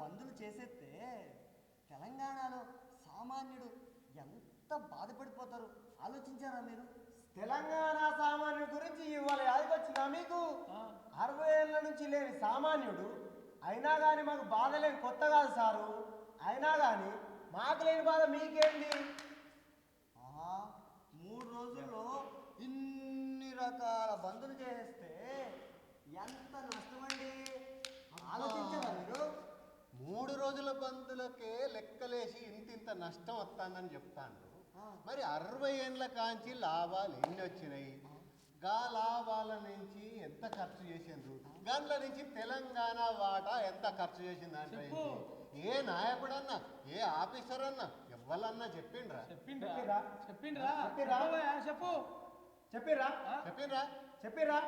బంధులు చేసేస్తే తెలంగాణలో సామాన్యుడు ఎంత బాధపడిపోతారు ఆలోచించారా మీరు? తెలంగాణ సామాన్యుడి గురించి ఇవాళ యాదకొచ్చిందా మీకు? 60 ఏళ్ళ నుంచి లేని సామాన్యుడు అయినా కానీ మాకు బాధ లేని కొత్త కాదు సారు. అయినా కానీ మాకు లేని బాధ మీకేంటి? 3 రోజుల్లో ఇన్ని రకాల బంధులు చేస్తే ఎంత నష్టమండి, ఆలోచించారా మీరు? 3 రోజుల బంధులకే లెక్కలేసి ఇంత నష్టం వస్తుందని చెప్తాను. మరి 60 ఏళ్ళ కాంచి లాభాలు ఎన్ని వచ్చినాయి? గా లాభాల నుంచి ఎంత ఖర్చు చేసిండ్రు? గండ్ల నుంచి తెలంగాణ వాటా ఎంత ఖర్చు చేసింది అంటే ఏ నాయకుడన్నా ఏ ఆఫీసర్ అన్నా ఎవ్వరన్నా చెప్పిండ్రా? చెప్పిరా?